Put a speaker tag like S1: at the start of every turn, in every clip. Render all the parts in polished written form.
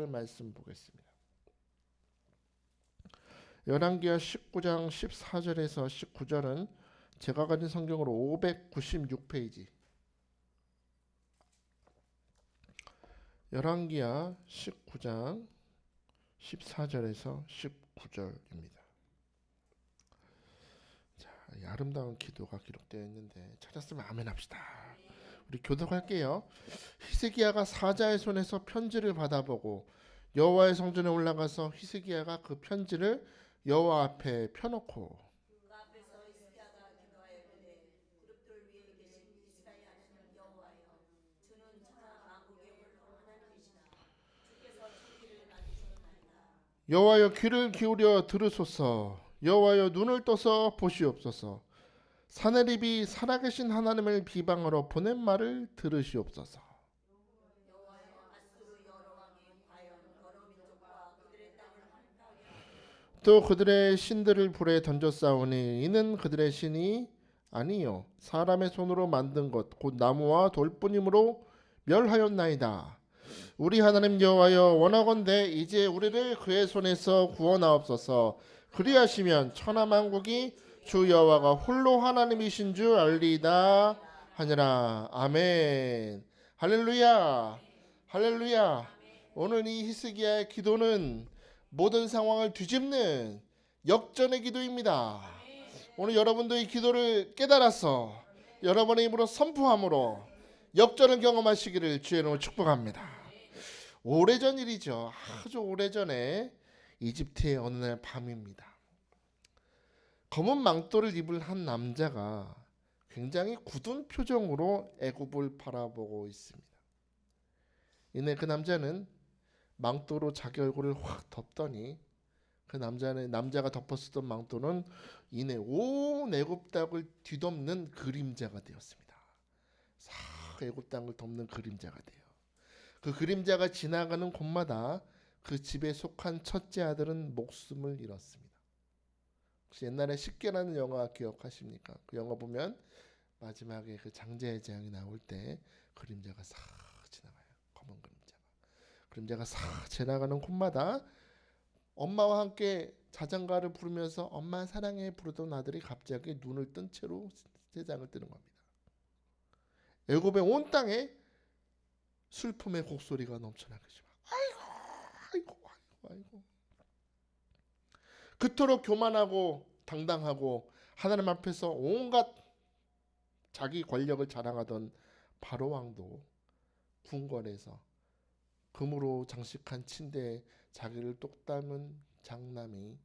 S1: 14절 말씀 보겠습니다. 열왕기하 19장 14절에서 19절은 제가 가진 성경으로 596페이지. 열왕기하 19장 14절에서 19절입니다. 자, 이 아름다운 기도가 기록되어 있는데 찾았으면 아멘 합시다. 우리 교독할게요. 히스기야가 사자의 손에서 편지를 받아보고 여호와의 성전에 올라가서 히스기야가 그 편지를 여호와 앞에 펴놓고 여호와여 귀를 기울여 들으소서. 여호와여 눈을 떠서 보시옵소서. 사내립이 살아계신 하나님을 비방하러 보낸 말을 들으시옵소서. 또 그들의 신들을 불에 던졌사오니 이는 그들의 신이 아니요 사람의 손으로 만든 것 곧 나무와 돌뿐이므로 멸하였나이다. 우리 하나님 여호와여 원하건대 이제 우리를 그의 손에서 구원하옵소서. 그리하시면 천하만국이 주 여호와가 홀로 하나님이신 줄 알리이다 하니라. 아멘. 할렐루야. 할렐루야. 오늘 이 히스기야의 기도는 모든 상황을 뒤집는 역전의 기도입니다. 오늘 여러분도 이 기도를 깨달아서 여러분의 입으로 선포함으로 역전을 경험하시기를 주의 이름으로 축복합니다. 오래전 일이죠. 아주 오래전에 이집트의 어느 날 밤입니다. 검은 망토를 입은 한 남자가 굉장히 굳은 표정으로 애굽을 바라보고 있습니다. 이내 그 남자는 망토로 자기 얼굴을 확 덮더니 그 남자가 덮었었던 망토는 이내 온 애굽 땅을 뒤덮는 그림자가 되었습니다. 싹 애굽 땅을 덮는 그림자가 돼요. 그 그림자가 지나가는 곳마다 그 집에 속한 첫째 아들은 목숨을 잃었습니다. 혹시 옛날에 십계라는 영화 기억하십니까? 그 영화 보면 마지막에 그 장자의 재앙이 나올 때 그림자가 싹 지나가요. 검은 그림자가 싹 지나가는 곳마다 엄마와 함께 자장가를 부르면서 엄마 사랑해 부르던 아들이 갑자기 눈을 뜬 채로 세상을 뜨는 겁니다. 애굽의 온 땅에 슬픔의 곡소리가 넘쳐나게 되지만 아이고 그토록 교만하고 당당하고 하나님 앞에서 온갖 자기 권력을 자랑하던 바로 왕도 궁궐에서 금으로 장식한 침대에 자기를 똑 닮은 장남이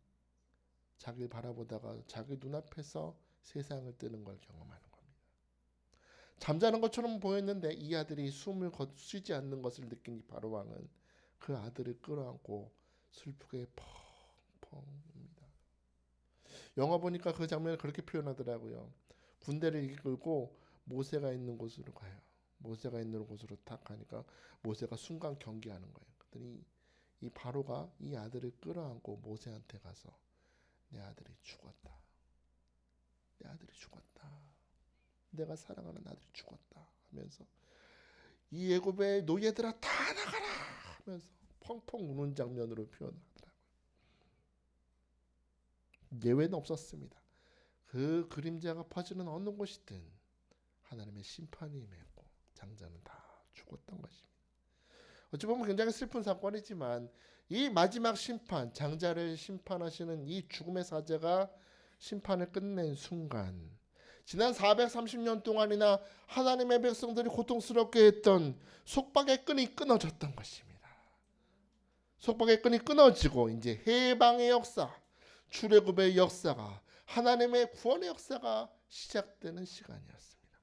S1: 자기를 바라보다가 자기 눈앞에서 세상을 뜨는 걸 경험하는 겁니다. 잠자는 것처럼 보였는데 이 아들이 숨을 쉬지 않는 것을 느낀 이 바로 왕은 그 아들을 끌어안고 슬프게 펑펑 웁니다. 영화 보니까 그 장면을 그렇게 표현하더라고요. 군대를 이끌고 모세가 있는 곳으로 가요. 모세가 있는 곳으로 딱 가니까 모세가 순간 경계하는 거예요. 그랬더니 이 바로가 이 아들을 끌어안고 모세한테 가서 내 아들이 죽었다. 내 아들이 죽었다. 내가 사랑하는 아들이 죽었다 하면서 이 애굽의 노예들아 다 나가라 하면서 펑펑 우는 장면으로 표현하더라고요. 예외는 없었습니다. 그 그림자가 퍼지는 어느 곳이든 하나님의 심판이 임했고 장자는 다 죽었던 것입니다. 어찌 보면 굉장히 슬픈 사건이지만 이 마지막 심판, 장자를 심판하시는 이 죽음의 사자가 심판을 끝낸 순간 지난 430년 동안이나 하나님의 백성들이 고통스럽게 했던 속박의 끈이 끊어졌던 것입니다. 속박의 끈이 끊어지고 이제 해방의 역사, 출애굽의 역사가 하나님의 구원의 역사가 시작되는 시간이었습니다.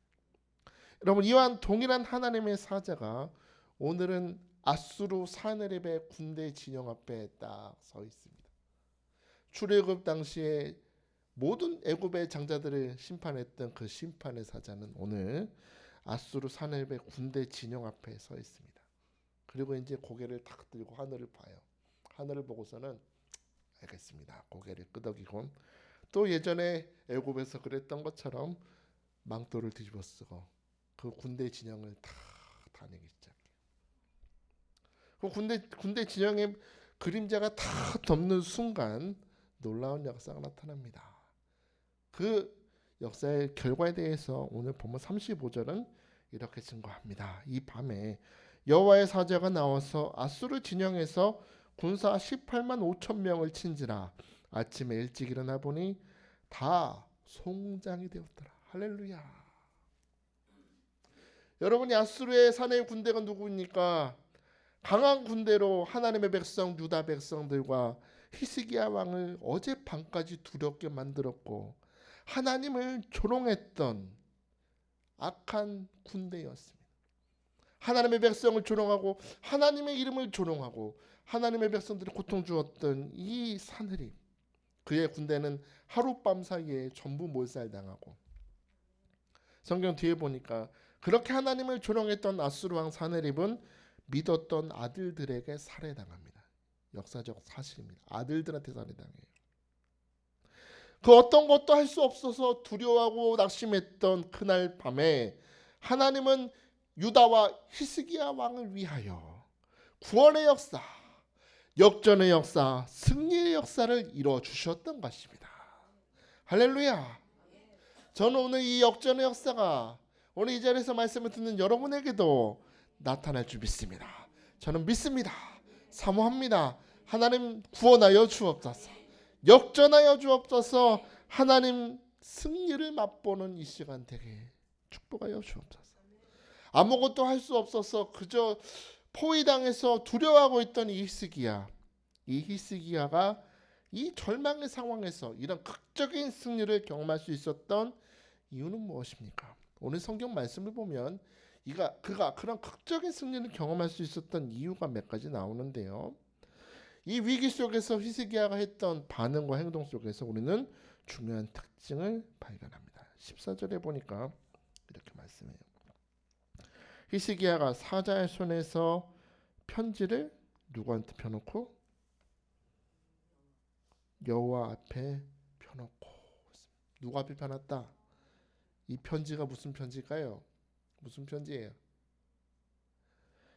S1: 여러분 이와 동일한 하나님의 사자가 오늘은 아수르 사네립의 군대 진영 앞에 딱 서 있습니다. 출애굽 당시에 모든 애굽의 장자들을 심판했던 그 심판의 사자는 오늘 아수르 사네립의 군대 진영 앞에 서 있습니다. 그리고 이제 고개를 탁 들고 하늘을 봐요. 하늘을 보고서는 알겠습니다. 고개를 끄덕이고 또 예전에 애굽에서 그랬던 것처럼 망토를 뒤집어 쓰고 그 군대 진영을 다 다니기 시작해요. 그 군대 진영의 그림자가 다 덮는 순간 놀라운 역사가 나타납니다. 그 역사의 결과에 대해서 오늘 본문 35절은 이렇게 증거합니다. 이 밤에 여호와의 사자가 나와서 아수르 진영에서 군사 18만 5천 명을 친지라. 아침에 일찍 일어나 보니 다 송장이 되었더라. 할렐루야. 여러분이 아수르의 사내의 군대가 누구입니까? 강한 군대로 하나님의 백성 유다 백성들과 히스기야 왕을 어젯밤까지 두렵게 만들었고 하나님을 조롱했던 악한 군대였습니다. 하나님의 백성을 조롱하고 하나님의 이름을 조롱하고 하나님의 백성들이 고통 주었던 이 사느립, 그의 군대는 하룻밤 사이에 전부 몰살당하고, 성경 뒤에 보니까 그렇게 하나님을 조롱했던 아수르 왕 사느립은 믿었던 아들들에게 살해당합니다. 역사적 사실입니다. 아들들한테 살해당해요. 그 어떤 것도 할 수 없어서 두려워하고 낙심했던 그날 밤에 하나님은 유다와 히스기야 왕을 위하여 구원의 역사, 역전의 역사, 승리의 역사를 이루어 주셨던 것입니다. 할렐루야. 저는 오늘 이 역전의 역사가 오늘 이 자리에서 말씀을 듣는 여러분에게도 나타날 줄 믿습니다. 저는 믿습니다. 사모합니다. 하나님 구원하여 주옵소서. 역전하여 주옵소서. 하나님 승리를 맛보는 이 시간 되게 축복하여 주옵소서. 아무것도 할 수 없어서 그저 포위당해서 두려워하고 있던 이 히스기야가 이 절망의 상황에서 이런 극적인 승리를 경험할 수 있었던 이유는 무엇입니까? 오늘 성경 말씀을 보면 그가 그런 극적인 승리를 경험할 수 있었던 이유가 몇 가지 나오는데요. 이 위기 속에서 히스기야가 했던 반응과 행동 속에서 우리는 중요한 특징을 발견합니다. 14절에 보니까 이렇게 말씀해요. 히스기야가 사자의 손에서 편지를 누구한테 펴놓고? 여호와 앞에 펴놓고. 누구 앞에 펴놨다? 이 편지가 무슨 편지일까요? 무슨 편지예요?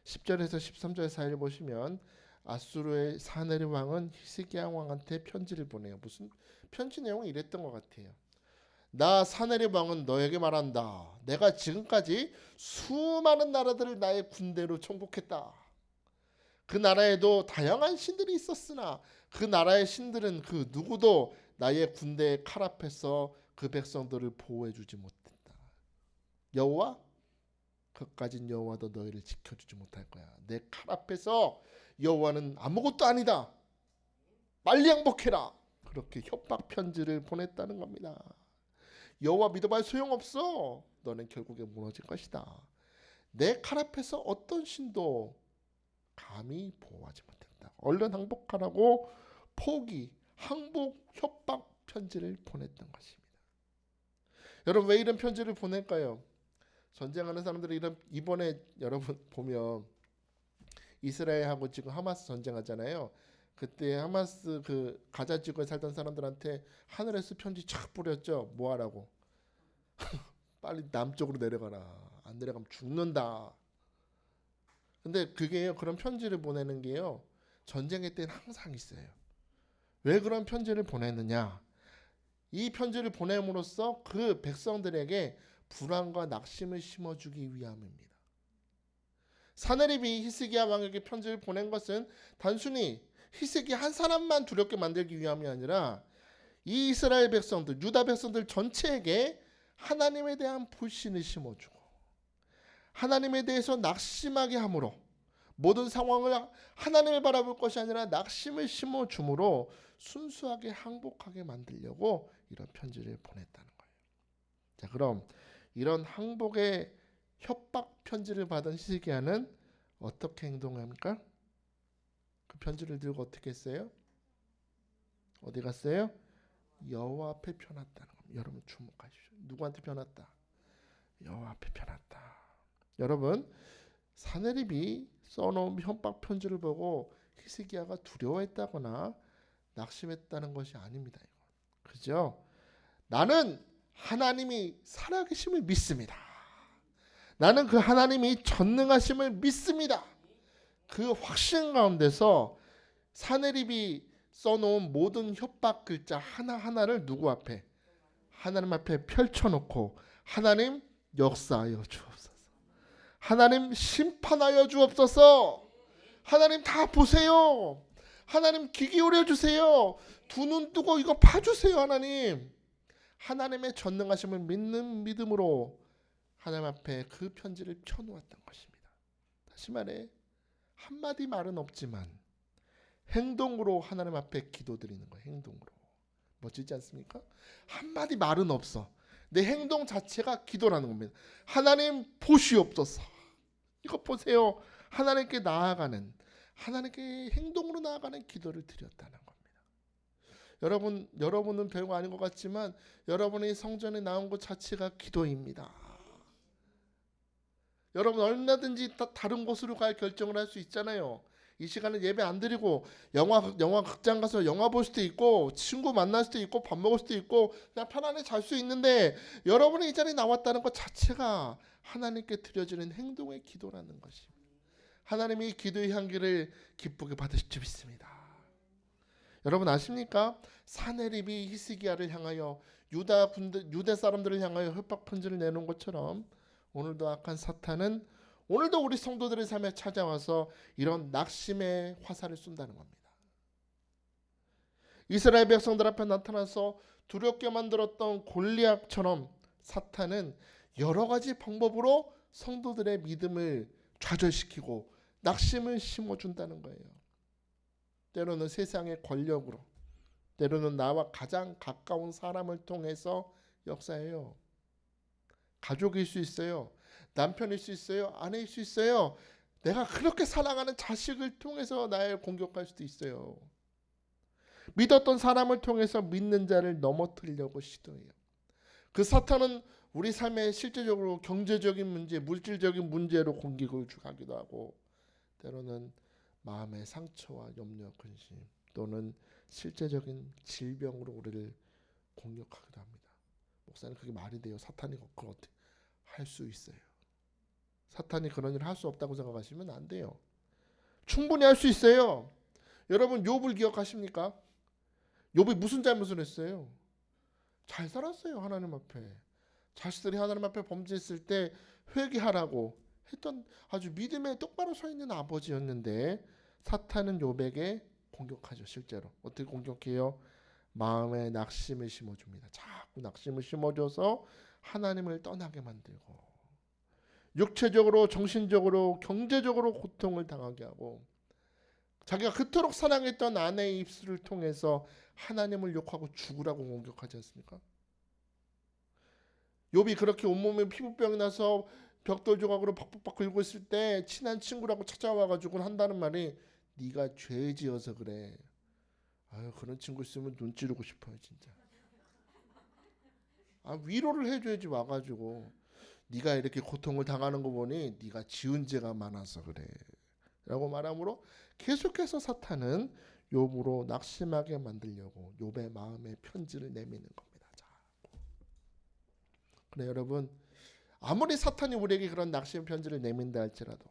S1: 10절에서 13절 사이를 보시면 아수르의 사네립 왕은 히스기야 왕한테 편지를 보내요. 무슨 편지 내용이 이랬던 것 같아요. 나 사네립 왕은 너에게 말한다. 내가 지금까지 수많은 나라들을 나의 군대로 정복했다. 그 나라에도 다양한 신들이 있었으나 그 나라의 신들은 그 누구도 나의 군대의 칼 앞에서 그 백성들을 보호해주지 못했다. 여호와? 그까진 여호와도 너희를 지켜주지 못할 거야. 내 칼 앞에서 여호와는 아무것도 아니다. 빨리 항복해라. 그렇게 협박 편지를 보냈다는 겁니다. 여호와 믿어봐야 소용없어. 너는 결국에 무너질 것이다. 내 칼 앞에서 어떤 신도 감히 보호하지 못했다. 얼른 항복하라고 포기, 항복, 협박 편지를 보냈던 것입니다. 여러분 왜 이런 편지를 보낼까요? 전쟁하는 사람들이 이번에 여러분 보면 이스라엘하고 지금 하마스 전쟁하잖아요. 그때 하마스 그 가자 지구에 살던 사람들한테 하늘에서 편지 착 뿌렸죠. 뭐 하라고? 빨리 남쪽으로 내려가라. 안 내려가면 죽는다. 근데 그게요, 그런 편지를 보내는 게요, 전쟁의 때는 항상 있어요. 왜 그런 편지를 보냈느냐? 이 편지를 보냄으로써 그 백성들에게 불안과 낙심을 심어주기 위함입니다. 사네립이 히스기야 왕에게 편지를 보낸 것은 단순히 히스기야 한 사람만 두렵게 만들기 위함이 아니라 이 이스라엘 백성들, 유다 백성들 전체에게 하나님에 대한 불신을 심어주고 하나님에 대해서 낙심하게 함으로 모든 상황을 하나님을 바라볼 것이 아니라 낙심을 심어줌으로 순수하게 항복하게 만들려고 이런 편지를 보냈다는 거예요. 자, 그럼 이런 항복의 협박 편지를 받은 히스기야는 어떻게 행동합니까? 그 편지를 들고 어떻게 했어요? 어디 갔어요? 여호와 앞에 펴놨다는 겁니다. 여러분 주목하십시오. 누구한테 펴놨다? 여호와 앞에 펴놨다. 여러분 사네립이 써놓은 협박 편지를 보고 히스기야가 두려워했다거나 낙심했다는 것이 아닙니다. 그죠? 나는 하나님이 살아계심을 믿습니다. 나는 그 하나님이 전능하심을 믿습니다. 그 확신 가운데서 사내립이 써놓은 모든 협박 글자 하나하나를 누구 앞에? 하나님 앞에 펼쳐놓고 하나님 역사하여 주옵소서. 하나님 심판하여 주옵소서. 하나님 다 보세요. 하나님 귀 기울여 주세요. 두 눈 뜨고 이거 봐주세요. 하나님. 하나님의 전능하심을 믿는 믿음으로 하나님 앞에 그 편지를 펴놓았던 것입니다. 다시 말해 한마디 말은 없지만 행동으로 하나님 앞에 기도드리는 거예요. 행동으로. 멋지지 않습니까? 한마디 말은 없어. 내 행동 자체가 기도라는 겁니다. 하나님 보시옵소서. 이거 보세요. 하나님께 나아가는, 하나님께 행동으로 나아가는 기도를 드렸다는 겁니다. 여러분은 별거 아닌 것 같지만 여러분이 성전에 나온 것 자체가 기도입니다. 여러분 얼마든지 다른 곳으로 갈 결정을 할 수 있잖아요. 이 시간에 예배 안 드리고 영화 극장 가서 영화 볼 수도 있고 친구 만날 수도 있고 밥 먹을 수도 있고 그냥 편안히 잘 수 있는데 여러분이 이 자리에 나왔다는 것 자체가 하나님께 드려지는 행동의 기도라는 것입니다. 하나님이 기도의 향기를 기쁘게 받으실 줄 믿습니다. 여러분 아십니까? 사내립이 히스기야를 향하여 유대 사람들을 향하여 협박 편지를 내놓은 것처럼 오늘도 악한 사탄은 오늘도 우리 성도들의 삶에 찾아와서 이런 낙심의 화살을 쏜다는 겁니다. 이스라엘 백성들 앞에 나타나서 두렵게 만들었던 골리앗처럼 사탄은 여러 가지 방법으로 성도들의 믿음을 좌절시키고 낙심을 심어준다는 거예요. 때로는 세상의 권력으로, 때로는 나와 가장 가까운 사람을 통해서 역사해요. 가족일 수 있어요. 남편일 수 있어요. 아내일 수 있어요. 내가 그렇게 사랑하는 자식을 통해서 나를 공격할 수도 있어요. 믿었던 사람을 통해서 믿는 자를 넘어뜨리려고 시도해요. 그 사탄은 우리 삶에 실제적으로 경제적인 문제, 물질적인 문제로 공격을 주기도 하고 때로는 마음의 상처와 염려, 근심 또는 실제적인 질병으로 우리를 공격하기도 합니다. 목사님 그게 말이 돼요? 사탄이 그걸 어떻게 할 수 있어요? 사탄이 그런 일을 할 수 없다고 생각하시면 안 돼요. 충분히 할 수 있어요. 여러분 욥을 기억하십니까? 욥이 무슨 잘못을 했어요? 잘 살았어요. 하나님 앞에. 자식들이 하나님 앞에 범죄했을 때 회개하라고 했던 아주 믿음에 똑바로 서 있는 아버지였는데 사탄은 욥에게 공격하죠. 실제로 어떻게 공격해요? 마음에 낙심을 심어줍니다. 자꾸 낙심을 심어줘서 하나님을 떠나게 만들고 육체적으로, 정신적으로, 경제적으로 고통을 당하게 하고 자기가 그토록 사랑했던 아내의 입술을 통해서 하나님을 욕하고 죽으라고 공격하지 않습니까? 욥이 그렇게 온몸에 피부병이 나서 벽돌 조각으로 팍팍팍 긁고 있을 때 친한 친구라고 찾아와가지고 한다는 말이 네가 죄 지어서 그래. 아유 그런 친구 있으면 눈 찌르고 싶어요 진짜. 위로를 해줘야지 와가지고 네가 이렇게 고통을 당하는 거 보니 네가 지은 죄가 많아서 그래 라고 말함으로 계속해서 사탄은 욥으로 낙심하게 만들려고 욥의 마음에 편지를 내미는 겁니다. 그래 여러분 아무리 사탄이 우리에게 그런 낙심 편지를 내민다 할지라도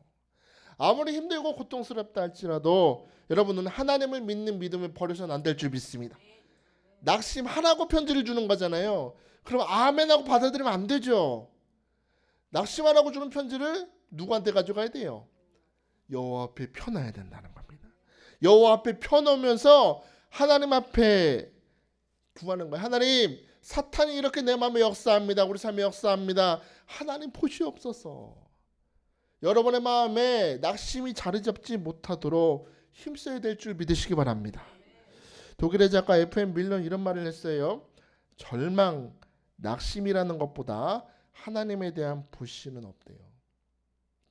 S1: 아무리 힘들고 고통스럽다 할지라도 여러분은 하나님을 믿는 믿음을 버려서는 안 될 줄 믿습니다. 낙심하라고 편지를 주는 거잖아요. 그럼 아멘하고 받아들이면 안 되죠. 낙심하라고 주는 편지를 누구한테 가져가야 돼요? 여호와 앞에 펴놔야 된다는 겁니다. 여호와 앞에 펴놓으면서 하나님 앞에 구하는 거예요. 하나님 사탄이 이렇게 내 마음에 역사합니다. 우리 삶에 역사합니다. 하나님 보시옵소서. 여러분의 마음에 낙심이 자리 잡지 못하도록 힘써야 될 줄 믿으시기 바랍니다. 독일의 작가 FM 밀런 이런 말을 했어요. 절망, 낙심이라는 것보다 하나님에 대한 불신은 없대요.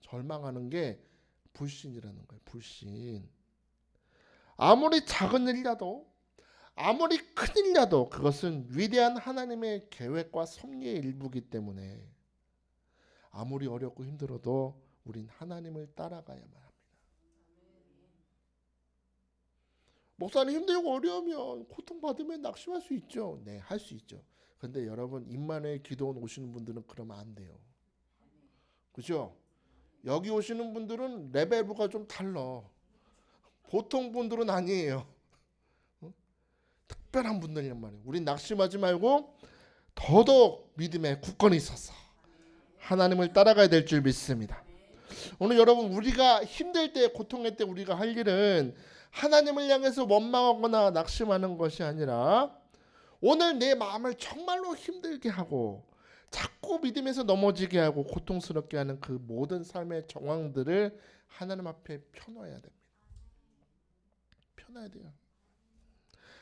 S1: 절망하는 게 불신이라는 거예요. 불신. 아무리 작은 일이라도 아무리 큰 일이라도 그것은 위대한 하나님의 계획과 섭리의 일부이기 때문에 아무리 어렵고 힘들어도 우린 하나님을 따라가야만 합니다. 목사님 힘들고 어려우면 고통받으면 낙심할 수 있죠. 네, 할 수 있죠. 그런데 여러분 임마누엘 기도원 오시는 분들은 그러면 안 돼요. 그죠? 여기 오시는 분들은 레벨부가 좀 달라. 보통 분들은 아니에요. 특별한 분들이란 말이에요. 우린 낙심하지 말고 더더욱 믿음에 굳건히 있어서 하나님을 따라가야 될 줄 믿습니다. 오늘 여러분, 우리가 힘들 때, 고통할 때 우리가 할 일은 하나님을 향해서 원망하거나 낙심하는 것이 아니라 오늘 내 마음을 정말로 힘들게 하고 자꾸 믿음에서 넘어지게 하고 고통스럽게 하는 그 모든 삶의 정황들을 하나님 앞에 펴놔야 됩니다. 펴놔야 돼요.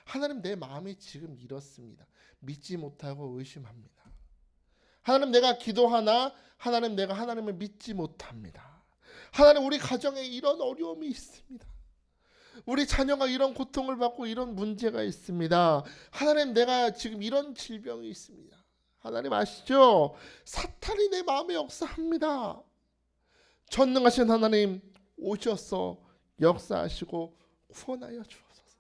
S1: 하나님, 내 마음이 지금 이렇습니다. 믿지 못하고 의심합니다. 하나님, 내가 기도하나 하나님, 내가 하나님을 믿지 못합니다. 하나님, 우리 가정에 이런 어려움이 있습니다. 우리 자녀가 이런 고통을 받고 이런 문제가 있습니다. 하나님, 내가 지금 이런 질병이 있습니다. 하나님 아시죠? 사탄이 내 마음에 역사합니다. 전능하신 하나님 오셔서 역사하시고 구원하여 주옵소서.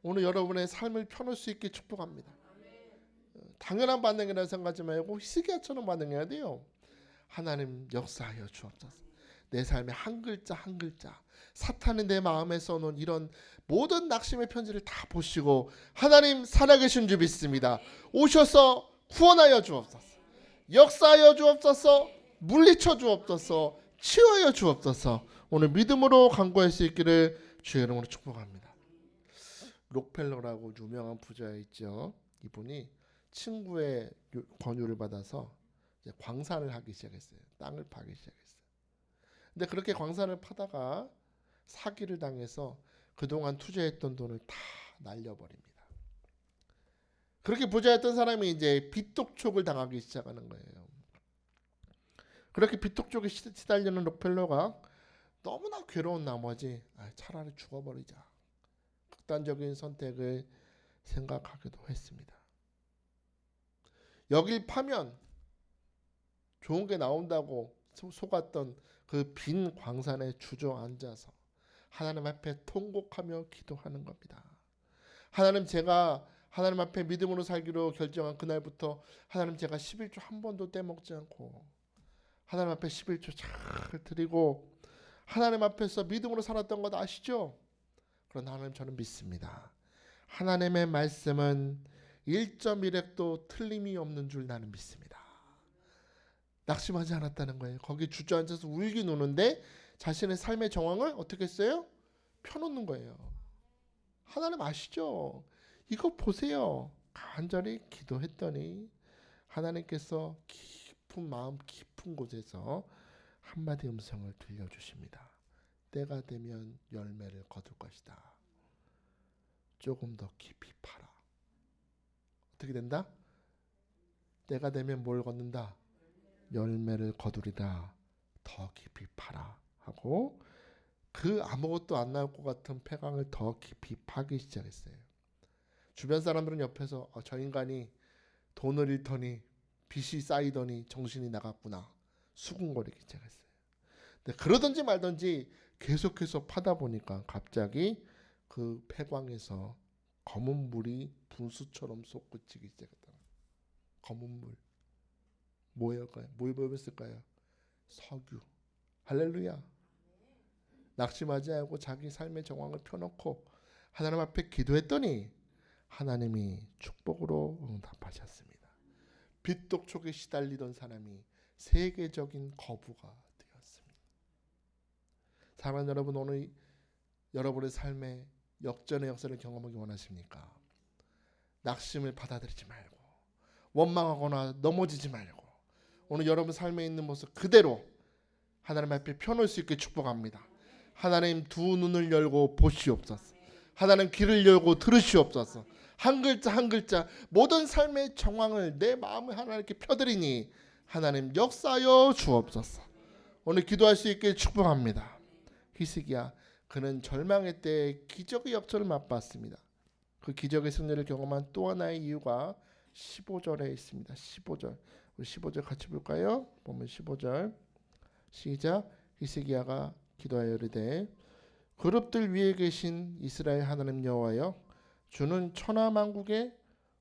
S1: 오늘 여러분의 삶을 펴놓을 수 있게 축복합니다. 당연한 반응이라 생각하지 말고 히스기야처럼 반응해야 돼요. 하나님 역사하여 주옵소서. 내 삶의 한 글자 한 글자, 사탄이 내 마음에 써놓은 이런 모든 낙심의 편지를 다 보시고 하나님 살아계신 줄 믿습니다. 오셔서 구원하여 주옵소서. 역사하여 주옵소서. 물리쳐 주옵소서. 치유하여 주옵소서. 오늘 믿음으로 간구할 수 있기를 주의 이름으로 축복합니다. 록펠러라고 유명한 부자 있죠. 이분이 친구의 권유를 받아서 이제 광산을 하기 시작했어요. 땅을 파기 시작했어요. 근데 그렇게 광산을 파다가 사기를 당해서 그동안 투자했던 돈을 다 날려버립니다. 그렇게 부자였던 사람이 이제 빚독촉을 당하기 시작하는 거예요. 그렇게 빚독촉에 시달리는 록펠러가 너무나 괴로운 나머지 차라리 죽어버리자, 극단적인 선택을 생각하기도 했습니다. 여길 파면 좋은 게 나온다고 속았던 그 빈 광산에 주저앉아서 하나님 앞에 통곡하며 기도하는 겁니다. 하나님, 제가 하나님 앞에 믿음으로 살기로 결정한 그날부터 하나님, 제가 11조 한 번도 떼먹지 않고 하나님 앞에 11조 잘 드리고 하나님 앞에서 믿음으로 살았던 것 아시죠? 그러나 하나님, 저는 믿습니다. 하나님의 말씀은 1.1획도 틀림이 없는 줄 나는 믿습니다. 낙심하지 않았다는 거예요. 거기 주저앉아서 울긴 우는데 자신의 삶의 정황을 어떻게 했어요? 펴놓는 거예요. 하나님 아시죠? 이거 보세요. 간절히 기도했더니 하나님께서 깊은 마음 깊은 곳에서 한마디 음성을 들려주십니다. 때가 되면 열매를 거둘 것이다. 조금 더 깊이 파라. 어떻게 된다? 때가 되면 뭘 걷는다? 열매를 거두리라. 더 깊이 파라 하고 그 아무것도 안 나올 것 같은 폐광을 더 깊이 파기 시작했어요. 주변 사람들은 옆에서 저 인간이 돈을 잃더니 빚이 쌓이더니 정신이 나갔구나 수군거리기 시작했어요. 근데 그러든지 말든지 계속해서 파다 보니까 갑자기 그 폐광에서 검은 물이 분수처럼 솟구치기 시작했다. 검은 물. 뭐였을까요? 뭘 보였을까요? 석유. 할렐루야. 낙심하지 않고 자기 삶의 정황을 펴놓고 하나님 앞에 기도했더니 하나님이 축복으로 응답하셨습니다. 빚독촉에 시달리던 사람이 세계적인 거부가 되었습니다. 사랑하는 여러분, 오늘 여러분의 삶에 역전의 역사를 경험하기 원하십니까? 낙심을 받아들이지 말고 원망하거나 넘어지지 말고 오늘 여러분 삶에 있는 모습 그대로 하나님 앞에 펴놓을 수 있게 축복합니다. 하나님, 두 눈을 열고 보시옵소서. 하나님, 귀를 열고 들으시옵소서. 한 글자 한 글자 모든 삶의 정황을 내 마음을 하나님께 펴드리니 하나님 역사하여 주옵소서. 오늘 기도할 수 있게 축복합니다. 히스기야, 그는 절망의 때에 기적의 역전을 맛봤습니다. 그 기적의 승리를 경험한 또 하나의 이유가 15절에 있습니다. 15절. 우리 15절 같이 볼까요? 보면 15절 시작. 히스기야가 기도하여 이르되 그룹들 위에 계신 이스라엘 하나님 여호와여, 주는 천하만국의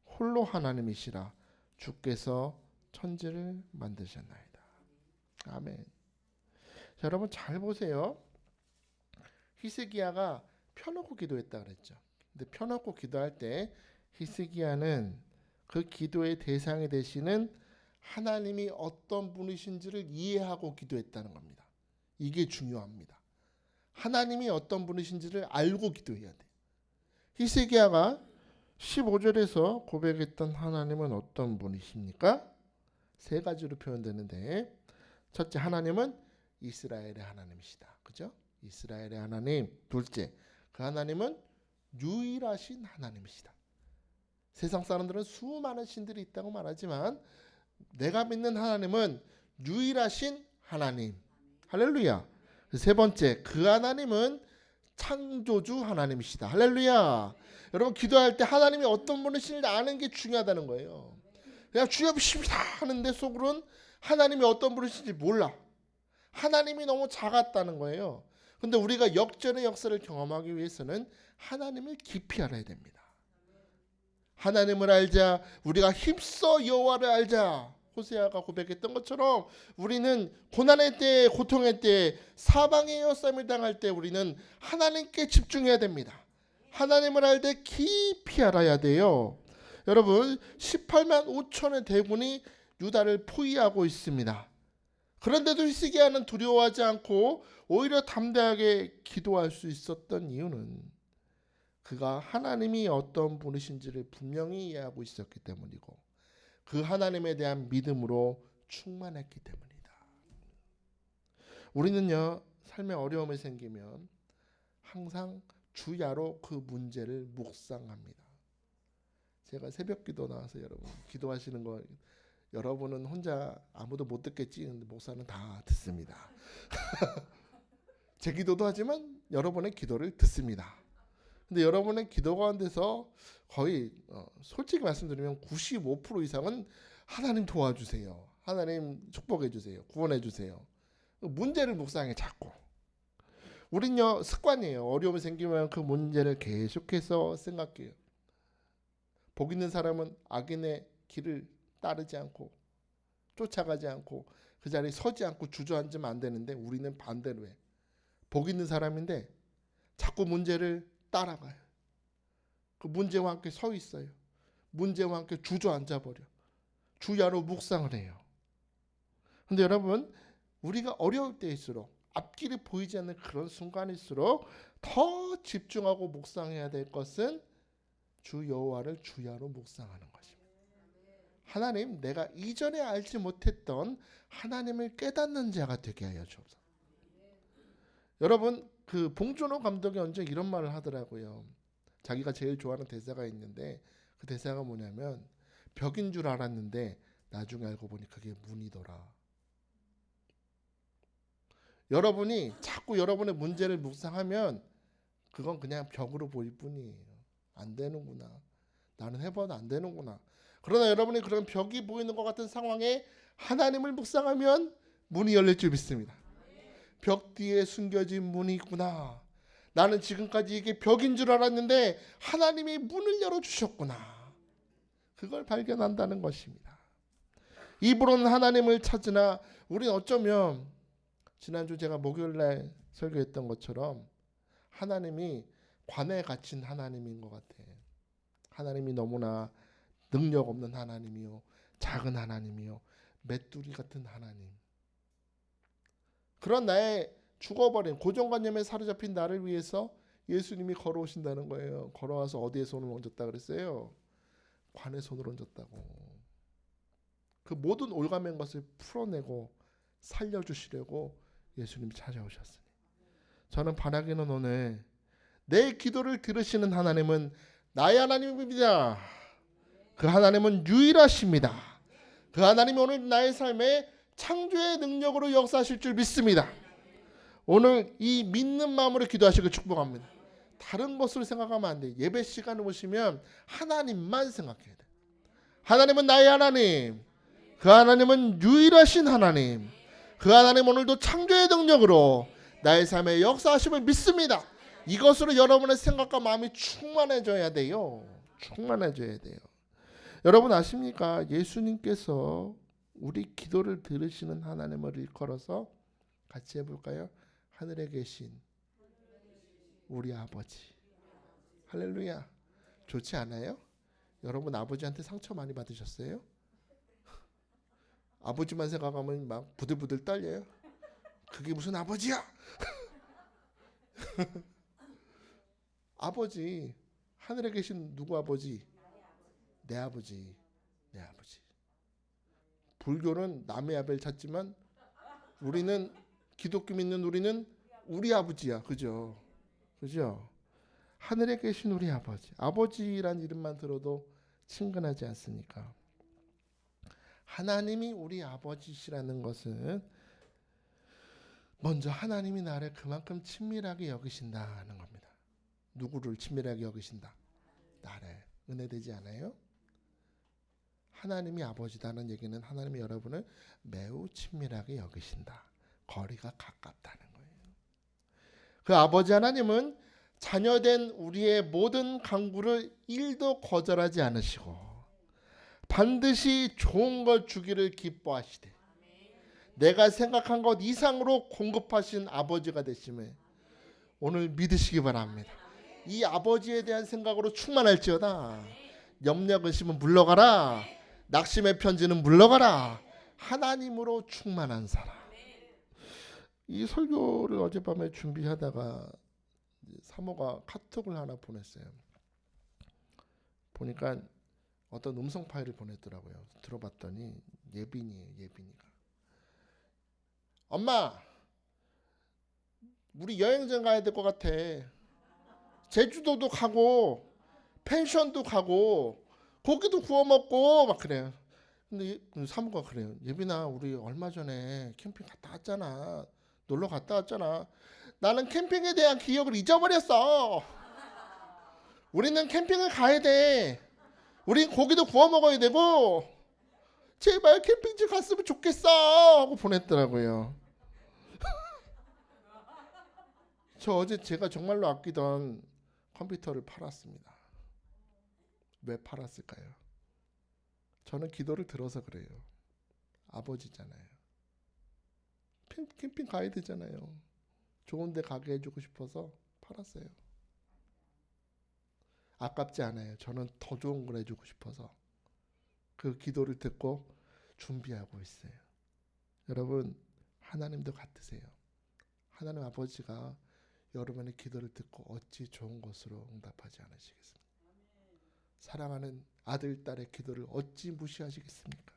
S1: 홀로 하나님이시라. 주께서 천지를 만드셨나이다. 아멘. 자, 여러분 잘 보세요. 히스기야가 펴놓고 기도했다 그랬죠. 근데 펴놓고 기도할 때 히스기야는 그 기도의 대상이 되시는 하나님이 어떤 분이신지를 이해하고 기도했다는 겁니다. 이게 중요합니다. 하나님이 어떤 분이신지를 알고 기도해야 돼. 히스기야가 15절에서 고백했던 하나님은 어떤 분이십니까? 세 가지로 표현되는데, 첫째, 하나님은 이스라엘의 하나님이시다. 그죠? 이스라엘의 하나님. 둘째, 그 하나님은 유일하신 하나님이시다. 세상 사람들은 수많은 신들이 있다고 말하지만 내가 믿는 하나님은 유일하신 하나님. 할렐루야. 세 번째, 그 하나님은 창조주 하나님이시다. 할렐루야. 여러분 기도할 때 하나님이 어떤 분이신지 아는 게 중요하다는 거예요. 그냥 주여 비십시다 하는데 속으로는 하나님이 어떤 분이신지 몰라. 하나님이 너무 작았다는 거예요. 근데 우리가 역전의 역사를 경험하기 위해서는 하나님을 깊이 알아야 됩니다. 하나님을 알자. 우리가 힘써 여호와를 알자. 호세아가 고백했던 것처럼 우리는 고난의 때, 고통의 때, 사방의 에워싸임을 당할 때 우리는 하나님께 집중해야 됩니다. 하나님을 알 때 깊이 알아야 돼요. 여러분 18만 5천의 대군이 유다를 포위하고 있습니다. 그런데도 히스기야는 두려워하지 않고 오히려 담대하게 기도할 수 있었던 이유는 그가 하나님이 어떤 분이신지를 분명히 이해하고 있었기 때문이고 그 하나님에 대한 믿음으로 충만했기 때문이다. 우리는요, 삶에 어려움이 생기면 항상 주야로 그 문제를 묵상합니다. 제가 새벽 기도 나와서 여러분 기도하시는 거 여러분은 혼자 아무도 못 듣겠지. 근데 목사는 다 듣습니다. 제 기도도 하지만 여러분의 기도를 듣습니다. 근데 여러분의 기도 가운데서 거의 솔직히 말씀드리면 95% 이상은 하나님 도와주세요. 하나님 축복해 주세요. 구원해 주세요. 문제를 묵상해 자꾸. 우린요 습관이에요. 어려움이 생기면 그 문제를 계속해서 생각해요. 복 있는 사람은 악인의 길을 따르지 않고 쫓아가지 않고 그 자리에 서지 않고 주저앉으면 안 되는데 우리는 반대로 해. 복 있는 사람인데 자꾸 문제를 따라가요. 그 문제와 함께 서 있어요. 문제와 함께 주저앉아 버려. 주야로 묵상을 해요. 근데 여러분 우리가 어려울 때일수록 앞길이 보이지 않는 그런 순간일수록 더 집중하고 묵상해야 될 것은 주 여호와를 주야로 묵상하는 것입니다. 하나님, 내가 이전에 알지 못했던 하나님을 깨닫는 자가 되게 하여 주옵소서. 여러분 그 봉준호 감독이 언제 이런 말을 하더라고요. 자기가 제일 좋아하는 대사가 있는데 그 대사가 뭐냐면 벽인 줄 알았는데 나중에 알고 보니 그게 문이더라. 여러분이 자꾸 여러분의 문제를 묵상하면 그건 그냥 벽으로 보일 뿐이에요. 안 되는구나. 나는 해봐도 안 되는구나. 그러나 여러분이 그런 벽이 보이는 것 같은 상황에 하나님을 묵상하면 문이 열릴 줄 믿습니다. 벽 뒤에 숨겨진 문이 있구나. 나는 지금까지 이게 벽인 줄 알았는데 하나님이 문을 열어주셨구나. 그걸 발견한다는 것입니다. 입으로는 하나님을 찾으나 우리는 어쩌면 지난주 제가 목요일날 설교했던 것처럼 하나님이 관에 갇힌 하나님인 것 같아. 하나님이 너무나 능력 없는 하나님이요, 작은 하나님이요, 메뚜기 같은 하나님. 그런 나의 죽어버린 고정관념에 사로잡힌 나를 위해서 예수님이 걸어오신다는 거예요. 걸어와서 어디에 손을 얹었다 그랬어요? 관에 손을 얹었다고. 그 모든 올가맨 것을 풀어내고 살려주시려고 예수님이 찾아오셨으니 저는 바라기는 오늘 내 기도를 들으시는 하나님은 나의 하나님입니다. 그 하나님은 유일하십니다. 그 하나님이 오늘 나의 삶에 창조의 능력으로 역사하실 줄 믿습니다. 오늘 이 믿는 마음으로 기도하시고 축복합니다. 다른 것으로 생각하면 안 돼. 예배 시간에 오시면 하나님만 생각해야 돼. 하나님은 나의 하나님. 그 하나님은 유일하신 하나님. 그 하나님 오늘도 창조의 능력으로 나의 삶에 역사하심을 믿습니다. 이것으로 여러분의 생각과 마음이 충만해져야 돼요. 충만해져야 돼요. 여러분 아십니까? 예수님께서 우리 기도를 들으시는 하나님을 일컬어서 같이 해볼까요? 하늘에 계신 우리 아버지. 할렐루야. 좋지 않아요? 여러분 아버지한테 상처 많이 받으셨어요? 아버지만 생각하면 막 부들부들 떨려요. 그게 무슨 아버지야? 아버지, 하늘에 계신 누구 아버지? 내 아버지, 내 아버지. 불교는 남의 아벨 찾지만 우리는 기독교 믿는 우리는 우리 아버지야, 그죠? 그죠? 하늘에 계신 우리 아버지. 아버지란 이름만 들어도 친근하지 않습니까? 하나님이 우리 아버지시라는 것은 먼저 하나님이 나를 그만큼 친밀하게 여기신다는 겁니다. 누구를 친밀하게 여기신다? 나를. 은혜되지 않아요? 하나님이 아버지다는 얘기는 하나님이 여러분을 매우 친밀하게 여기신다. 거리가 가깝다는 거예요. 그 아버지 하나님은 자녀된 우리의 모든 간구를 1도 거절하지 않으시고 반드시 좋은 걸 주기를 기뻐하시되 내가 생각한 것 이상으로 공급하신 아버지가 되심을 오늘 믿으시기 바랍니다. 이 아버지에 대한 생각으로 충만할지어다. 염려 근심은 물러가라. 낙심의 편지는 물러가라. 하나님으로 충만한 사람. 이 설교를 어젯밤에 준비하다가 사모가 카톡을 하나 보냈어요. 보니까 어떤 음성 파일을 보냈더라고요. 들어봤더니 예빈이에요. 예빈이가. 엄마, 우리 여행 좀 가야 될 것 같아. 제주도도 가고 펜션도 가고 고기도 구워 먹고 막 그래요. 근데 사모가 그래요. 예빈아, 우리 얼마 전에 캠핑 갔다 왔잖아. 놀러 갔다 왔잖아. 나는 캠핑에 대한 기억을 잊어버렸어. 우리는 캠핑을 가야 돼. 우린 고기도 구워 먹어야 되고 제발 캠핑지 갔으면 좋겠어 하고 보냈더라고요. 저 어제 제가 정말로 아끼던 컴퓨터를 팔았습니다. 왜 팔았을까요? 저는 기도를 들어서 그래요. 아버지잖아요. 캠핑 가야 되잖아요. 좋은 데 가게 해주고 싶어서 팔았어요. 아깝지 않아요. 저는 더 좋은 걸 해주고 싶어서 그 기도를 듣고 준비하고 있어요. 여러분, 하나님도 같으세요. 하나님 아버지가 여러분의 기도를 듣고 어찌 좋은 것으로 응답하지 않으시겠습니까? 사랑하는 아들, 딸의 기도를 어찌 무시하시겠습니까?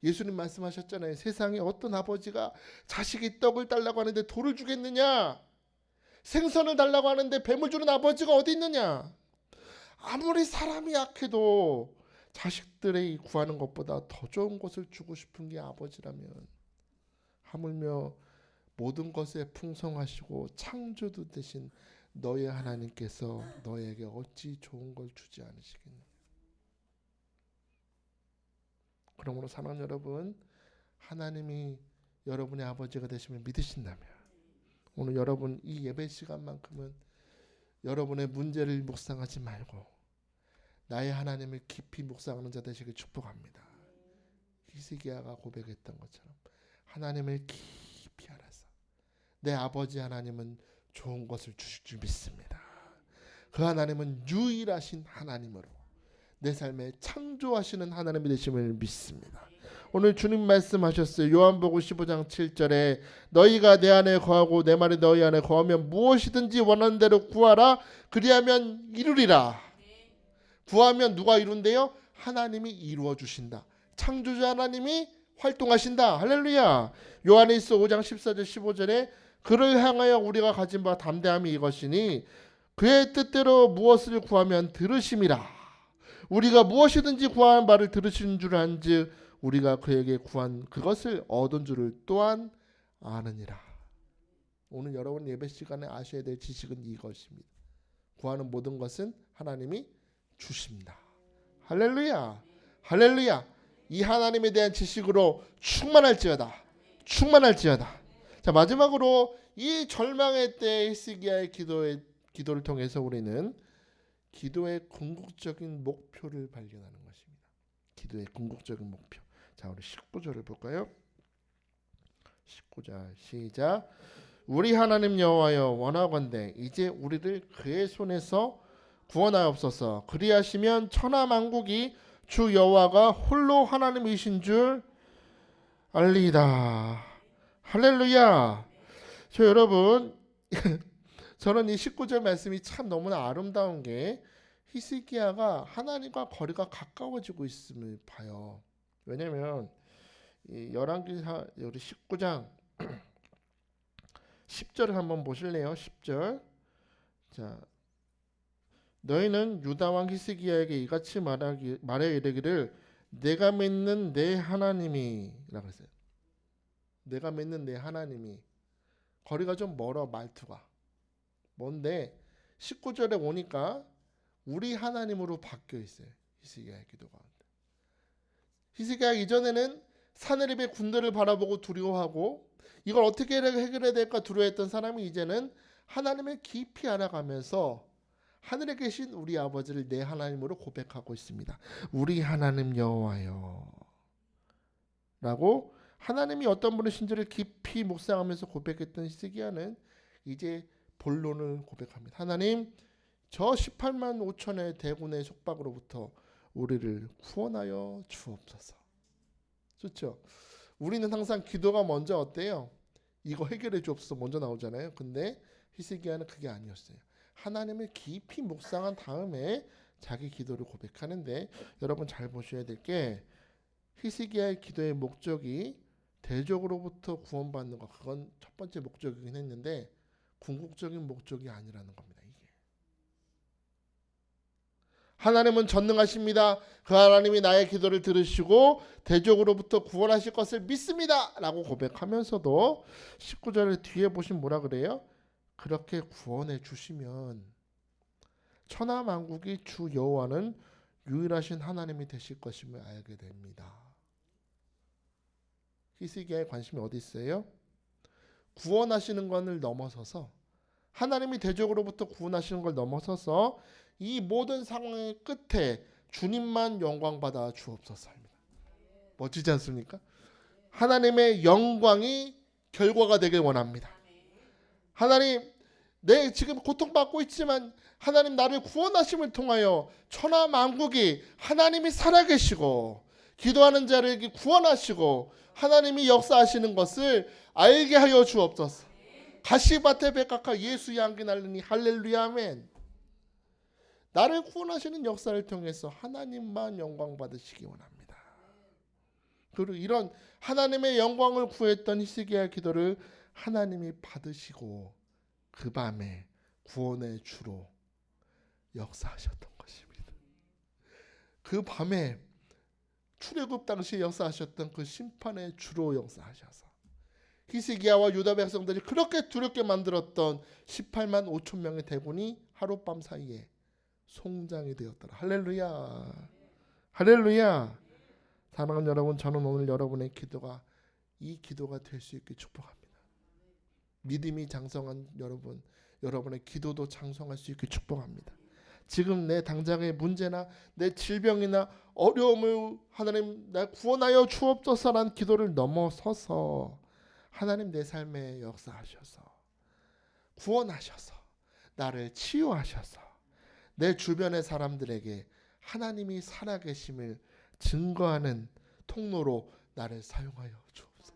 S1: 예수님 말씀하셨잖아요. 세상에 어떤 아버지가 자식이 떡을 달라고 하는데 돌을 주겠느냐? 생선을 달라고 하는데 뱀을 주는 아버지가 어디 있느냐? 아무리 사람이 약해도 자식들이 구하는 것보다 더 좋은 것을 주고 싶은 게 아버지라면 하물며 모든 것에 풍성하시고 창조주 되신 너의 하나님께서 너에게 어찌 좋은 걸 주지 않으시겠느냐. 그러므로 사랑하는 여러분, 하나님이 여러분의 아버지가 되심을 믿으신다면 오늘 여러분 이 예배 시간만큼은 여러분의 문제를 묵상하지 말고 나의 하나님을 깊이 묵상하는 자 되시길 축복합니다. 히스기야가 고백했던 것처럼 하나님을 깊이 알아서 내 아버지 하나님은 좋은 것을 주실 줄 믿습니다. 그 하나님은 유일하신 하나님으로 내 삶에 창조하시는 하나님이 되심을 믿습니다. 오늘 주님 말씀하셨어요. 요한복음 15장 7절에 너희가 내 안에 거하고 내 말이 너희 안에 거하면 무엇이든지 원하는 대로 구하라. 그리하면 이루리라. 구하면 누가 이룬대요? 하나님이 이루어 주신다. 창조자 하나님이 활동하신다. 할렐루야. 요한일서 5장 14절 15절에 그를 향하여 우리가 가진 바 담대함이 이것이니 그의 뜻대로 무엇을 구하면 들으심이라. 우리가 무엇이든지 구하는 바를 들으신 줄 안즉 우리가 그에게 구한 그것을 얻은 줄을 또한 아느니라. 오늘 여러분 예배 시간에 아셔야 될 지식은 이것입니다. 구하는 모든 것은 하나님이 주십니다. 할렐루야. 할렐루야. 이 하나님에 대한 지식으로 충만할지어다. 충만할지어다. 자, 마지막으로 이 절망의 때 히스기야의 기도를 통해서 우리는 기도의 궁극적인 목표를 발견하는 것입니다. 기도의 궁극적인 목표. 자, 우리 19절을 볼까요? 19절 시작. 우리 하나님 여호와여 원하건대 이제 우리를 그의 손에서 구원하옵소서. 그리하시면 천하 만국이 주 여호와가 홀로 하나님이신 줄 알리이다. 할렐루야. 저 여러분 저는 이 19절 말씀이 참 너무나 아름다운 게 히스기야가 하나님과 거리가 가까워지고 있음을 봐요. 왜냐면 이 열왕기하 우리 19장 10절을 한번 보실래요? 10절. 자, 너희는 유다 왕 히스기야에게 이같이 말해 이르기를 내가 믿는 내 하나님이라고 했어요. 내가 믿는 내 하나님이. 거리가 좀 멀어 말투가. 뭔데 19절에 오니까 우리 하나님으로 바뀌어 있어요. 히스기야의 기도가. 히스기야 이전에는 사느립의 군대를 바라보고 두려워하고 이걸 어떻게 해결해야 될까 두려워했던 사람이 이제는 하나님을 깊이 알아가면서 하늘에 계신 우리 아버지를 내 하나님으로 고백하고 있습니다. 우리 하나님 여호와여 라고 하나님이 어떤 분이신지를 깊이 묵상하면서 고백했던 히스기야는 이제 본론을 고백합니다. 하나님, 저 18만 5천의 대군의 속박으로부터 우리를 구원하여 주옵소서. 좋죠? 우리는 항상 기도가 먼저 어때요? 이거 해결해 주옵소서 먼저 나오잖아요. 근데 히스기야는 그게 아니었어요. 하나님을 깊이 묵상한 다음에 자기 기도를 고백하는데 여러분 잘 보셔야 될 게 히스기야의 기도의 목적이 대적으로부터 구원받는 것, 그건 첫 번째 목적이긴 했는데 궁극적인 목적이 아니라는 겁니다. 이게 하나님은 전능하십니다. 그 하나님이 나의 기도를 들으시고 대적으로부터 구원하실 것을 믿습니다 라고 고백하면서도 19절 뒤에 보시면 뭐라 그래요? 그렇게 구원해 주시면 천하 만국이 주 여호와는 유일하신 하나님이 되실 것임을 알게 됩니다. 히스기야의 관심이 어디 있어요? 구원하시는 것을 넘어서서 하나님이 대적으로부터 구원하시는 걸 넘어서서 이 모든 상황의 끝에 주님만 영광 받아 주옵소서입니다. 멋지지 않습니까? 하나님의 영광이 결과가 되길 원합니다. 하나님, 내 지금 고통받고 있지만 하나님 나를 구원하심을 통하여 천하 만국이 하나님이 살아계시고 기도하는 자를 구원하시고 하나님이 역사하시는 것을 알게 하여 주옵소서. 가시밭에 백합화 예수 향기 날리니 할렐루야 아멘. 나를 구원하시는 역사를 통해서 하나님만 영광 받으시기 원합니다. 그리고 이런 하나님의 영광을 구했던 히스기야의 기도를 하나님이 받으시고 그 밤에 구원의 주로 역사하셨던 것입니다. 그 밤에 출애굽 당시에 역사하셨던 그 심판의 주로 역사하셔서 히스기야와 유다 백성들이 그렇게 두렵게 만들었던 18만 5천 명의 대군이 하룻밤 사이에 송장이 되었더라. 할렐루야. 할렐루야. 사랑하는 여러분, 저는 오늘 여러분의 기도가 이 기도가 될 수 있게 축복합니다. 믿음이 장성한 여러분, 여러분의 기도도 장성할 수 있게 축복합니다. 지금 내 당장의 문제나 내 질병이나 어려움을 하나님 날 구원하여 주옵소서라는 기도를 넘어서서 하나님 내 삶에 역사하셔서 구원하셔서 나를 치유하셔서 내 주변의 사람들에게 하나님이 살아계심을 증거하는 통로로 나를 사용하여 주옵소서.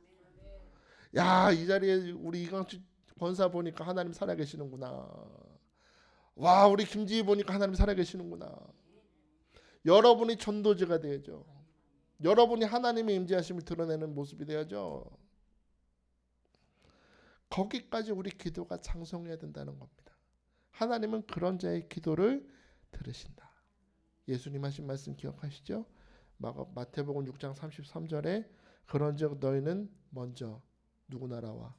S1: 야, 이 자리에 우리 이강주 권사 보니까 하나님 살아계시는구나. 와, 우리 김지희 보니까 하나님 살아계시는구나. 여러분이 전도지가 되야죠. 여러분이 하나님의 임재하심을 드러내는 모습이 되야죠. 거기까지 우리 기도가 장성해야 된다는 겁니다. 하나님은 그런 자의 기도를 들으신다. 예수님 하신 말씀 기억하시죠? 마태복음 6장 33절에 그런즉 너희는 먼저 누구 나라와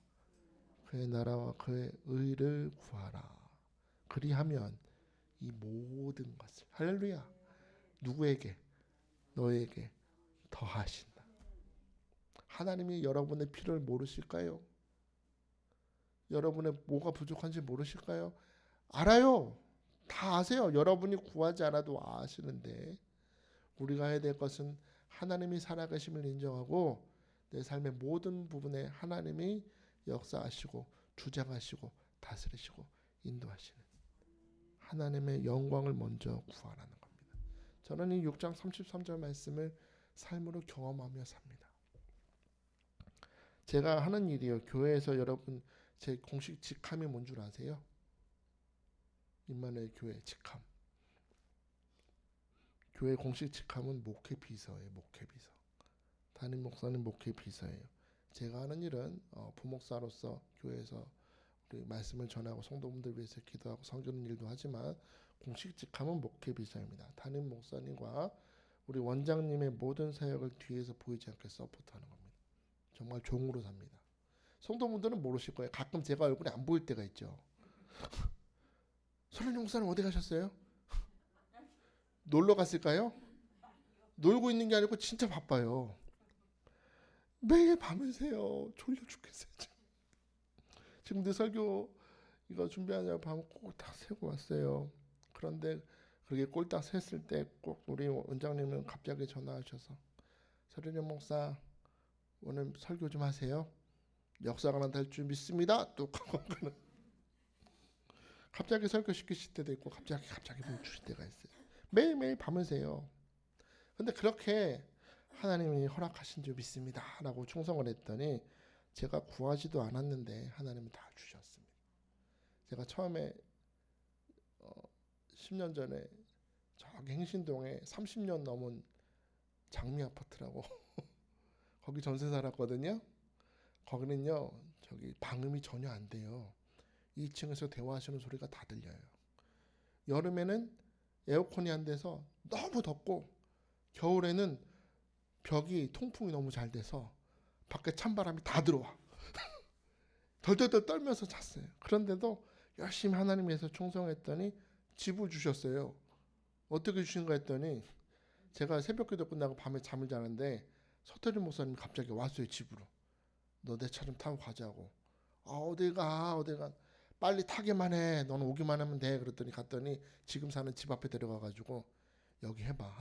S1: 그의 나라와 그의 의를 구하라. 그리하면 이 모든 것을 할렐루야 누구에게? 너에게 더하신다. 하나님이 여러분의 필요를 모르실까요? 여러분의 뭐가 부족한지 모르실까요? 알아요. 다 아세요. 여러분이 구하지 않아도 아시는데 우리가 해야 될 것은 하나님이 살아계심을 인정하고 내 삶의 모든 부분에 하나님이 역사하시고 주장하시고 다스리시고 인도하시는 하나님의 영광을 먼저 구하라는 겁니다. 저는 이 6장 33절 말씀을 삶으로 경험하며 삽니다. 제가 하는 일이요. 교회에서 여러분 제 공식 직함이 뭔 줄 아세요? 임마누엘 교회 직함. 교회 공식 직함은 목회 비서예요. 목회 비서. 담임 목사님 목회 비서예요. 제가 하는 일은 부목사로서 교회에서 우리 말씀을 전하고 성도분들 위해서 기도하고 섬기는 일도 하지만 공식 직함은 목회 비서입니다. 담임 목사님과 우리 원장님의 모든 사역을 뒤에서 보이지 않게 서포트하는 겁니다. 정말 종으로 삽니다. 성도분들은 모르실 거예요. 가끔 제가 얼굴이 안 보일 때가 있죠. 선생님 목사님 어디 가셨어요? 놀러 갔을까요? 놀고 있는 게 아니고 진짜 바빠요. 매일 밤을 새요. 졸려 죽겠어요. 지금 내 설교 이거 준비하느라 밤을 꼴딱 새고 왔어요. 그런데 그렇게 꼴딱 샜을 때 꼭 우리 원장님은 갑자기 전화하셔서 서련영 목사 오늘 설교 좀 하세요. 역사가 난다 줄 믿습니다. 또 갑자기 설교 시키실 때도 있고 갑자기 멈추실 때가 있어요. 매일매일 밤을 새요. 근데 그렇게 하나님이 허락하신 줄 믿습니다 라고 충성을 했더니 제가 구하지도 않았는데 하나님은 다 주셨습니다. 제가 처음에 10년 전에 저기 행신동에 30년 넘은 장미 아파트라고 거기 전세 살았거든요. 거기는요 저기 방음이 전혀 안 돼요. 2층에서 대화하시는 소리가 다 들려요. 여름에는 에어컨이 안 돼서 너무 덥고 겨울에는 벽이 통풍이 너무 잘 돼서 밖에 찬바람이 다 들어와. 덜덜덜 떨면서 잤어요. 그런데도 열심히 하나님 위해서 충성했더니 집을 주셨어요. 어떻게 주신가 했더니 제가 새벽기도 끝나고 밤에 잠을 자는데 서태준 목사님이 갑자기 왔어요. 집으로. 너 내 차 좀 타고 가자고. 어디 가. 빨리 타기만 해. 너는 오기만 하면 돼. 그랬더니 갔더니 지금 사는 집 앞에 데려가가지고 여기 해봐.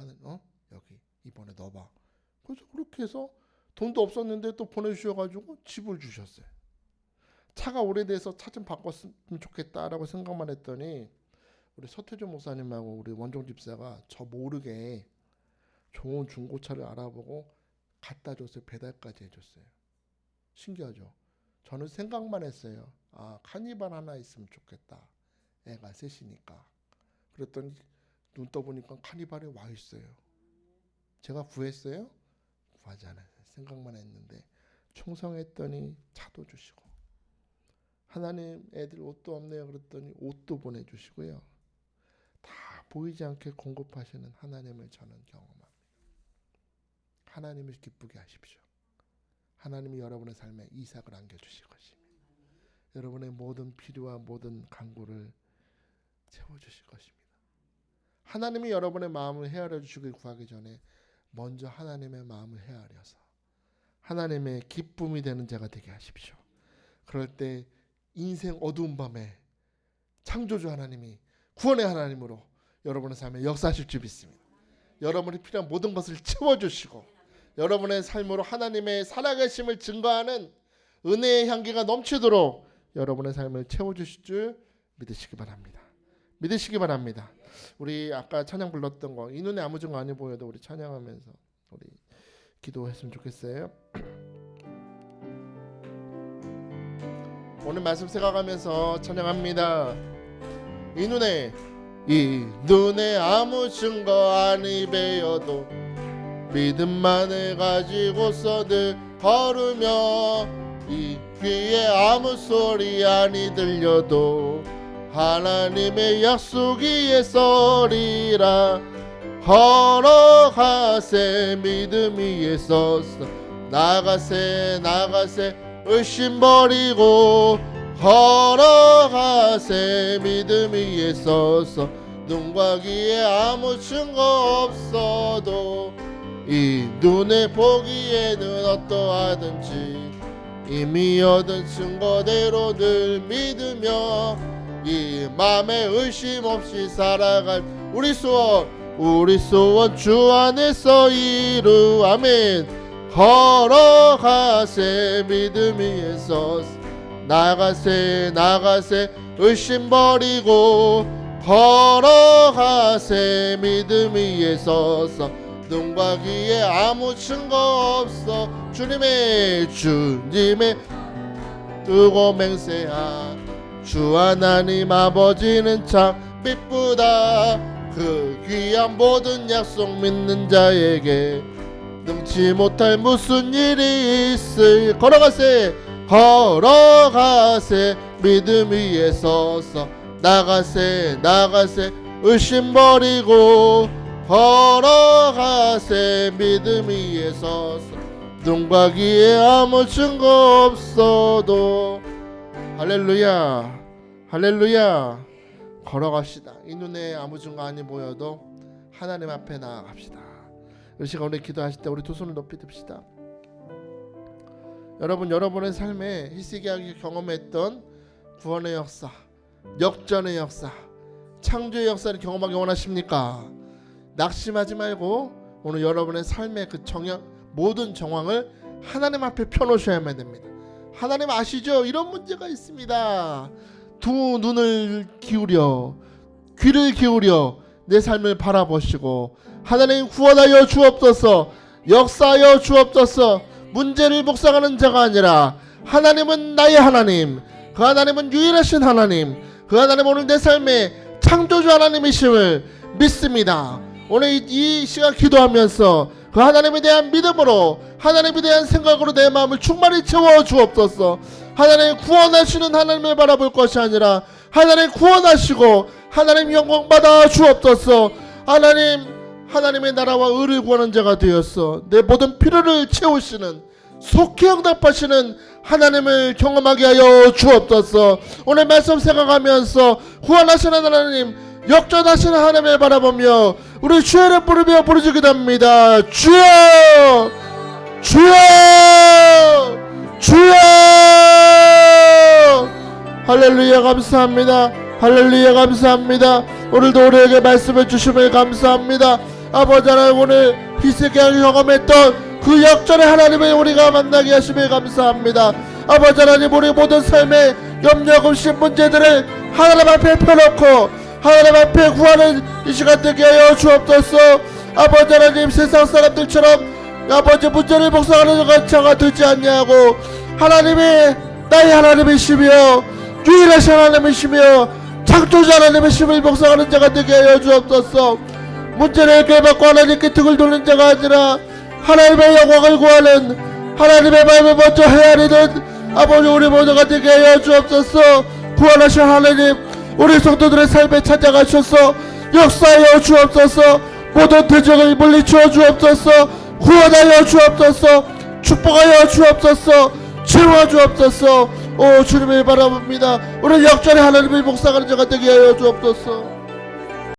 S1: 여기 이번에 넣어봐. 그래서 그렇게 해서 돈도 없었는데 또 보내주셔가지고 집을 주셨어요. 차가 오래돼서 차 좀 바꿨으면 좋겠다라고 생각만 했더니 우리 서태준 목사님하고 우리 원종 집사가 저 모르게 좋은 중고차를 알아보고 갖다 줬어요. 배달까지 해줬어요. 신기하죠? 저는 생각만 했어요. 카니발 하나 있으면 좋겠다. 애가 셋이니까. 그랬더니 눈 떠보니까 카니발이 와 있어요. 제가 구했어요? 구하지 않았어요. 생각만 했는데 충성했더니 차도 주시고 하나님 애들 옷도 없네요. 그랬더니 옷도 보내주시고요. 다 보이지 않게 공급하시는 하나님을 저는 경험합니다. 하나님을 기쁘게 하십시오. 하나님이 여러분의 삶에 이삭을 안겨주실 것입니다. 여러분의 모든 필요와 모든 간구를 채워주실 것입니다. 하나님이 여러분의 마음을 헤아려 주시길 구하기 전에 먼저 하나님의 마음을 헤아려서 하나님의 기쁨이 되는 자가 되게 하십시오. 그럴 때 인생 어두운 밤에 창조주 하나님이 구원의 하나님으로 여러분의 삶에 역사하실 줄 믿습니다. 여러분이 필요한 모든 것을 채워주시고 여러분의 삶으로 하나님의 살아계심을 증거하는 은혜의 향기가 넘치도록 여러분의 삶을 채워주실 줄 믿으시기 바랍니다. 믿으시기 바랍니다. 우리 아까 찬양 불렀던 거 이 눈에 아무 증거 아니 보여도 우리 찬양하면서 우리 기도했으면 좋겠어요. 오늘 말씀 생각하면서 찬양합니다. 이 눈에 아무 증거 아니 배어도 믿음만을 가지고서 늘 걸으며 이 귀에 아무 소리 아니 들려도 하나님의 약속이 예서리라 걸어가세 믿음 위에 서서 나가세 의심 버리고 걸어가세 믿음 위에 서서 눈과 귀에 아무 증거 없어도 이 눈에 보기에는 어떠하든지 이미 얻은 증거대로 늘 믿으며 이 맘에 의심 없이 살아갈 우리 소원 주 안에서 이루 아멘 걸어가세 믿음 위에 서서 나가세 의심 버리고 걸어가세 믿음 위에 서서 눈과 귀에 아무 증거 없어 주님의 뜨고 맹세하 주 하나님 아버지는 참 미쁘다 그 귀한 모든 약속 믿는 자에게 능치 못할 무슨 일이 있을 걸어가세 믿음 위에 서서 나가세 의심 버리고 걸어가세 믿음 위에 서서 눈과 귀에 아무 증거 없어도 할렐루야 걸어갑시다. 이 눈에 아무 증거 아니 보여도 하나님 앞에 나아갑시다. 이 시간 우리 기도하실 때 우리 두 손을 높이 듭시다. 여러분의 삶에 히스기야가 경험했던 구원의 역사, 역전의 역사, 창조의 역사를 경험하기 원하십니까? 낙심하지 말고 오늘 여러분의 삶의 그 모든 정황을 하나님 앞에 펴놓으셔야만 됩니다. 하나님 아시죠? 이런 문제가 있습니다. 두 눈을 기울여 귀를 기울여 내 삶을 바라보시고 하나님 구원하여 주옵소서 역사하여 주옵소서 문제를 묵상하는 자가 아니라 하나님은 나의 하나님 그 하나님은 유일하신 하나님 그 하나님 오늘 내 삶의 창조주 하나님이심을 믿습니다. 오늘 이 시간 기도하면서 그 하나님에 대한 믿음으로 하나님에 대한 생각으로 내 마음을 충만히 채워 주옵소서. 하나님 구원하시는 하나님을 바라볼 것이 아니라 하나님 구원하시고 하나님 영광 받아 주옵소서. 하나님의 나라와 의를 구하는 자가 되었어 내 모든 필요를 채우시는 속히 응답하시는 하나님을 경험하게 하여 주옵소서. 오늘 말씀 생각하면서 구원하시는 하나님 역전하시는 하나님을 바라보며 우리 주의 이름 부르며 부르짖기도 합니다. 주여 주여 주여 할렐루야 감사합니다. 할렐루야 감사합니다. 오늘도 우리에게 말씀을 주심을 감사합니다. 아버지 하나님 오늘 히스기야가 경험했던 그 역전의 하나님을 우리가 만나게 하심을 감사합니다. 아버지 하나님 우리 모든 삶의 염려 근심 문제들을 하나님 앞에 펴놓고 하나님 앞에 구하는 이 시간 되게 하여 주옵소서. 아버지 하나님 세상 사람들처럼 아버지 문제를 묵상하는 자가 되지 않냐고 하나님이 나의 하나님이시며 유일하신 하나님이시며 창조자 하나님이심을 묵상하는 자가 되게 하여 주옵소서. 문제를 해결받고 하나님께 등을 돌리는 자가 아니라 하나님의 영광을 구하는 하나님의 마음을 먼저 헤아리는 아버지 우리 모두가 되게 하여 주옵소서. 구원하신 하나님 우리 성도들의 삶에 찾아가셔서 역사하여 주옵소서. 모든 대적을 물리쳐 주옵소서. 구원하여 주옵소서. 축복하여 주옵소서. 채워 주옵소서. 오 주님을 바라봅니다. 우리 역전의 하나님을 묵상하는 자가 되게 하여 주옵소서.